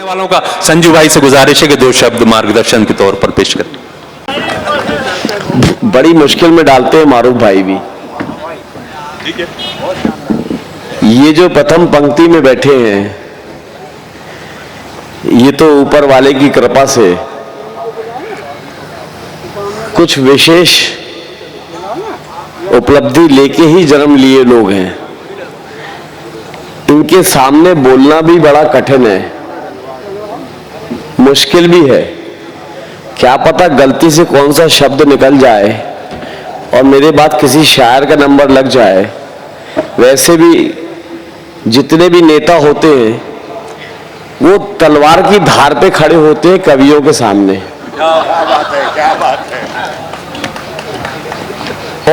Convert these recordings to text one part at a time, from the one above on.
देखने वालों का संजू भाई से गुजारिश है कि 2 शब्द मार्गदर्शन के तौर पर पेश करें। बड़ी मुश्किल में डालते हैं मारूफ भाई भी। ये जो प्रथम पंक्ति में बैठे हैं, ये तो ऊपर वाले की कृपा से कुछ विशेष उपलब्धि लेके ही जन्म लिए लोग हैं। इनके सामने बोलना भी बड़ा कठिन है, मुश्किल भी है। क्या पता गलती से कौन सा शब्द निकल जाए और मेरे बाद किसी शायर का नंबर लग जाए। वैसे भी जितने भी नेता होते हैं वो तलवार की धार पे खड़े होते हैं कवियों के सामने। क्या बात है, क्या बात है।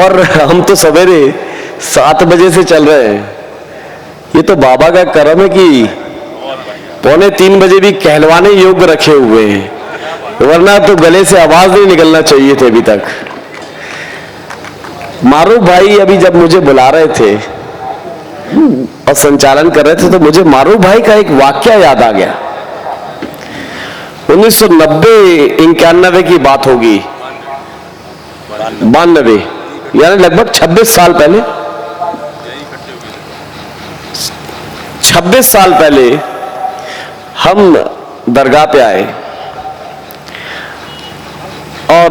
और हम तो सवेरे 7 बजे से चल रहे हैं। ये तो बाबा का करम है कि 2:45 बजे भी कहलवाने योग्य रखे हुए हैं, वरना तो गले से आवाज नहीं निकलना चाहिए थे अभी तक। मारूफ भाई अभी जब मुझे बुला रहे थे और संचालन कर रहे थे तो मुझे मारूफ भाई का एक वाक्य याद आ गया। 1990-91 की बात होगी, 92, यानी लगभग 26 साल पहले। 26 साल पहले हम दरगाह पे आए और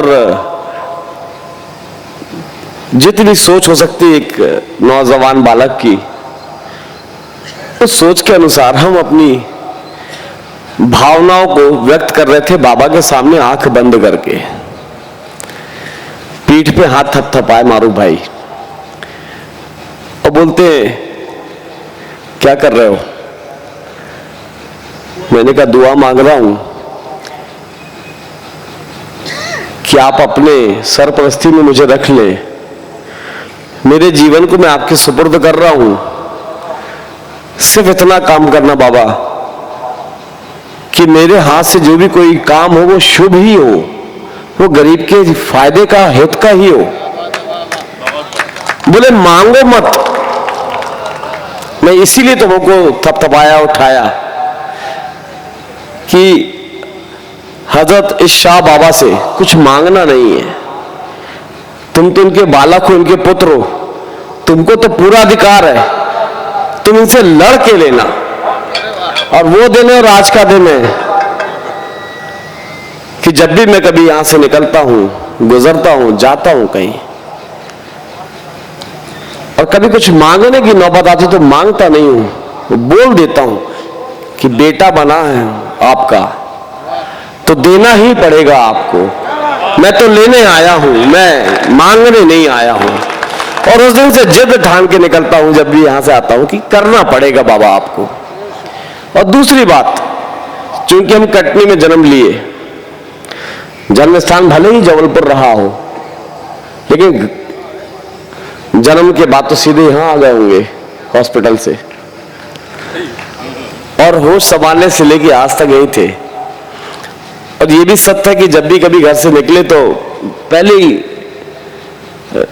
जितनी सोच हो सकती एक नौजवान बालक की, उस सोच के अनुसार हम अपनी भावनाओं को व्यक्त कर रहे थे बाबा के सामने आंख बंद करके। पीठ पे हाथ थपथपाए मारूफ भाई और बोलते, क्या कर रहे हो? मैंने कहा दुआ मांग रहा हूं कि आप अपने सरपरस्ती में मुझे रख लें। मेरे जीवन को मैं आपके सुपुर्द कर रहा हूं। सिर्फ इतना काम करना बाबा कि मेरे हाथ से जो भी कोई काम हो वो शुभ ही हो, वो गरीब के फायदे का, हित का ही हो। बोले मांगो मत। मैं इसीलिए तुमको थपथपाया, उठाया कि हजरत इस शाह बाबा से कुछ मांगना नहीं है। तुम तो उनके बालक हो, उनके पुत्र हो, तुमको तो पूरा अधिकार है। तुम इनसे लड़ के लेना, और वो दिन और आज का दिन है कि जब भी मैं कभी यहां से निकलता हूं, गुजरता हूं, जाता हूं कहीं और कभी कुछ मांगने की नौबत आती तो मांगता नहीं हूं, बोल देता हूं कि बेटा बना है आपका तो देना ही पड़ेगा आपको। मैं तो लेने आया हूं, मैं मांगने नहीं आया हूं। और उस दिन से जिद ठान के निकलता हूं जब भी यहां से आता हूं कि करना पड़ेगा बाबा आपको। और दूसरी बात, चूंकि हम कटनी में जन्म लिए, जन्म स्थान भले ही जबलपुर रहा हो, लेकिन जन्म के बाद तो सीधे यहां आ गए होंगे हॉस्पिटल से, और होश संभालने से लेके आज तक यही थे। और ये भी सत्य है कि जब भी कभी घर से निकले तो पहले ही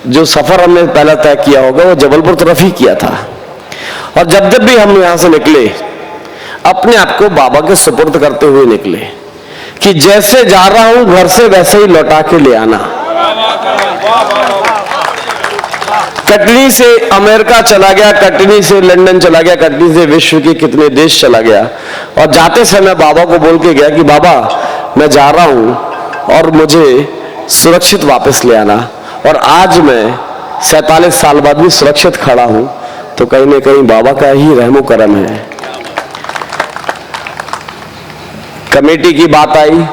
जो सफर हमने पहला तय किया होगा वो जबलपुर तरफ ही किया था। और जब जब भी हम यहां से निकले अपने आप को बाबा के सुपुर्द करते हुए निकले कि जैसे जा रहा हूं घर से वैसे ही लौटा के ले आना। कटनी से अमेरिका चला गया, कटनी से लंदन चला गया, कटनी से विश्व के कितने देश चला गया, और जाते समय बाबा को बोल के गया कि बाबा मैं जा रहा हूं और मुझे सुरक्षित वापस ले आना। और आज मैं 47 साल बाद भी सुरक्षित खड़ा हूं, तो कहीं ना कहीं बाबा का ही रहमो करम है। कमेटी की बात आई,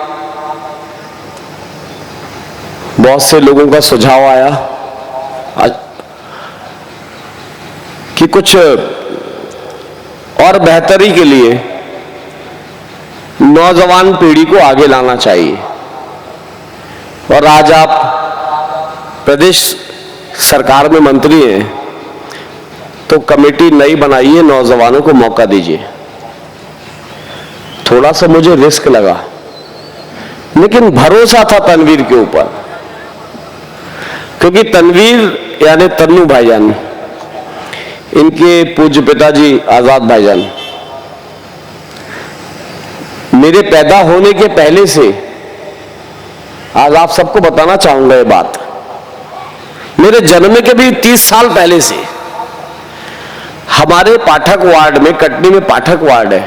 बहुत से लोगों का सुझाव आया कि कुछ और बेहतरी के लिए नौजवान पीढ़ी को आगे लाना चाहिए। और आज आप प्रदेश सरकार में मंत्री हैं तो कमेटी नई बनाइए, नौजवानों को मौका दीजिए। थोड़ा सा मुझे रिस्क लगा, लेकिन भरोसा था तनवीर के ऊपर, क्योंकि तनवीर यानी तन्नू भाईजान, इनके पूज्य पिताजी आजाद भाईजान, मेरे पैदा होने के पहले से, आज आप सबको बताना चाहूंगा ये बात, मेरे जन्म के भी 30 साल पहले से हमारे पाठक वार्ड में, कटनी में पाठक वार्ड है,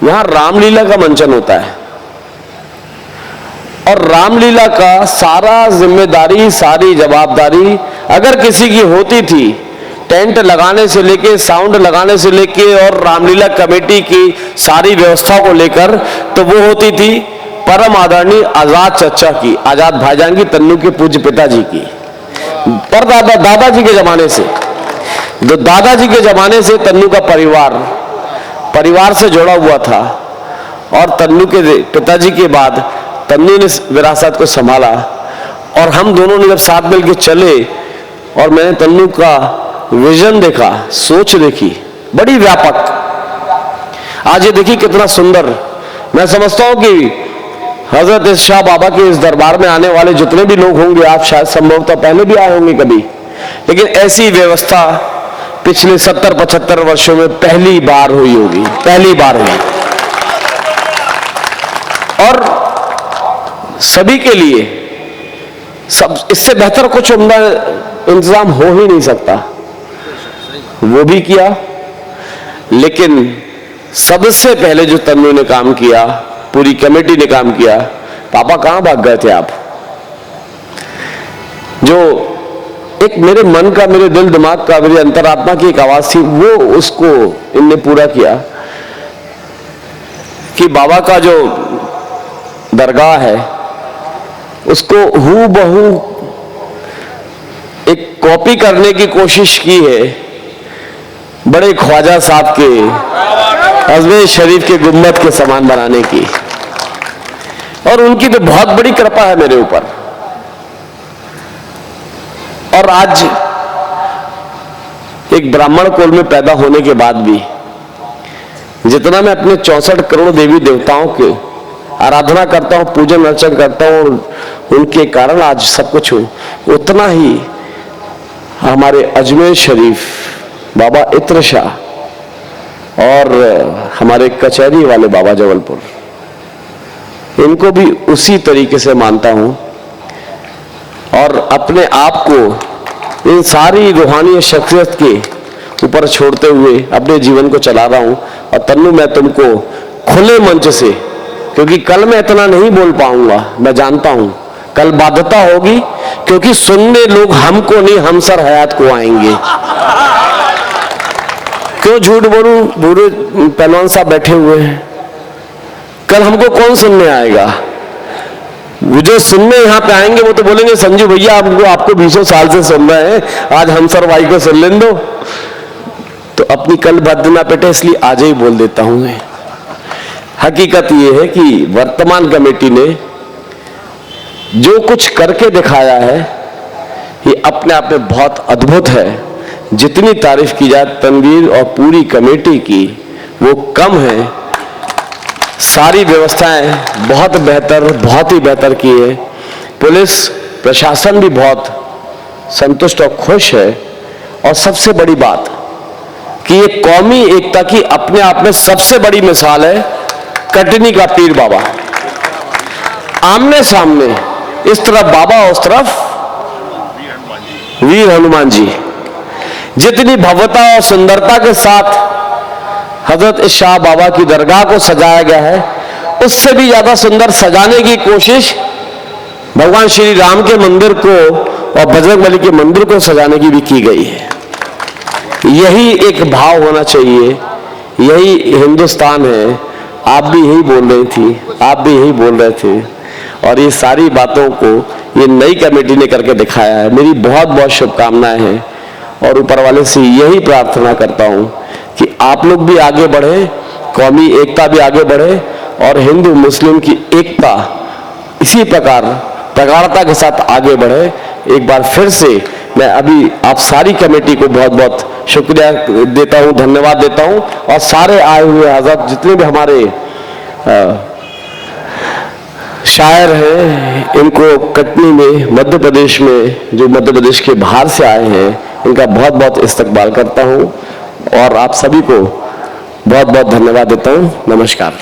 यहां रामलीला का मंचन होता है। और रामलीला का सारा जिम्मेदारी, सारी जवाबदारी अगर किसी की होती थी, टेंट लगाने से लेके, साउंड लगाने से लेके और रामलीला कमेटी की सारी व्यवस्था को लेकर, तो वो होती थी परम आदरणीय आजाद चचा की, आजाद भाईजान की, तन्नू के पूज्य पिताजी की, पर दादाजी के जमाने से। तो दादाजी के जमाने से तन्नू का परिवार से जुड़ा हुआ था। और तन्नू के पिताजी के बाद तन्नू ने विरासत को संभाला और हम दोनों ने जब साथ मिलकर चले और मैंने तन्नू का विजन देखा, सोच देखी, बड़ी व्यापक। आज ये देखिए कितना सुंदर। मैं समझता हूं कि हजरत शाह बाबा के इस दरबार में आने वाले जितने भी लोग होंगे, आप शायद संभवतः पहले भी आए होंगे कभी, लेकिन ऐसी व्यवस्था पिछले 70-75 वर्षों में पहली बार हुई होगी, पहली बार हुई। और सभी के लिए सब इससे बेहतर कुछ उम्दा इंतजाम हो ही नहीं सकता। वो भी किया, लेकिन सबसे पहले जो तन्नू ने काम किया, पूरी कमेटी ने काम किया, पापा कहां भाग गए थे आप, जो एक मेरे मन का, मेरे दिल दिमाग का, मेरी अंतरात्मा की एक आवाज थी, वो उसको इनने पूरा किया कि बाबा का जो दरगाह है उसको हूबहू एक कॉपी करने की कोशिश की है बड़े ख्वाजा साहब के अजमेर शरीफ के गुम्बद के समान बनाने की। और उनकी तो बहुत बड़ी कृपा है मेरे ऊपर। और आज एक ब्राह्मण कुल में पैदा होने के बाद भी जितना मैं अपने 64 करोड़ देवी देवताओं के आराधना करता हूं, पूजन अर्चन करता हूं, उनके कारण आज सब कुछ हूं, उतना ही हमारे अजमेर शरीफ बाबा इत्र शाह और हमारे कचहरी वाले बाबा जबलपुर, इनको भी उसी तरीके से मानता हूं। और अपने आप को इन सारी रूहानी शख्सियत के ऊपर छोड़ते हुए अपने जीवन को चला रहा हूं। और तन्नू, मैं तुमको खुले मंच से, क्योंकि कल मैं इतना नहीं बोल पाऊंगा, मैं जानता हूं कल बाध्यता होगी, क्योंकि सुनने लोग हमको नहीं, हम सर हयात को आएंगे। क्यों झूठ बोलूं, बूढ़े पहलवान साहब बैठे हुए हैं, कल हमको कौन सुनने आएगा? वो जो सुनने यहाँ पे आएंगे वो तो बोलेंगे संजू भैया आपको 20 साल से सुन रहे हैं, आज हम सर भाई को सुन लेने दो। तो अपनी कल बात ना पेटे, इसलिए आज ही बोल देता हूं मैं। हकीकत ये है कि वर्तमान कमेटी ने जो कुछ करके दिखाया है ये अपने आप में बहुत अद्भुत है। जितनी तारीफ की जाए तनवीर और पूरी कमेटी की वो कम है। सारी व्यवस्थाएं बहुत बेहतर, बहुत ही बेहतर की है। पुलिस प्रशासन भी बहुत संतुष्ट और खुश है। और सबसे बड़ी बात कि ये कौमी एकता की अपने आप में सबसे बड़ी मिसाल है कटनी का पीर बाबा। आमने सामने, इस तरफ बाबा, उस तरफ वीर हनुमान जी। जितनी भव्यता और सुंदरता के साथ हजरत शाह बाबा की दरगाह को सजाया गया है, उससे भी ज्यादा सुंदर सजाने की कोशिश भगवान श्री राम के मंदिर को और बजरंगबली के मंदिर को सजाने की भी की गई है। यही एक भाव होना चाहिए, यही हिंदुस्तान है। आप भी यही बोल रही थी, आप भी यही बोल रहे थे। और ये सारी बातों को ये नई कमेटी ने करके दिखाया है। मेरी बहुत बहुत शुभकामनाएं हैं और ऊपर वाले से यही प्रार्थना करता हूं कि आप लोग भी आगे बढ़े, कौमी एकता भी आगे बढ़े और हिंदू मुस्लिम की एकता इसी प्रकार प्रगाढ़ता के साथ आगे बढ़े। एक बार फिर से मैं अभी आप सारी कमेटी को बहुत बहुत शुक्रिया देता हूं, धन्यवाद देता हूं। और सारे आए हुए हज़रात, जितने भी हमारे शायर हैं, इनको कटनी में, मध्य प्रदेश में, जो मध्य प्रदेश के बाहर से आए हैं, इनका बहुत बहुत इस्तकबाल करता हूं और आप सभी को बहुत बहुत धन्यवाद देता हूं। नमस्कार।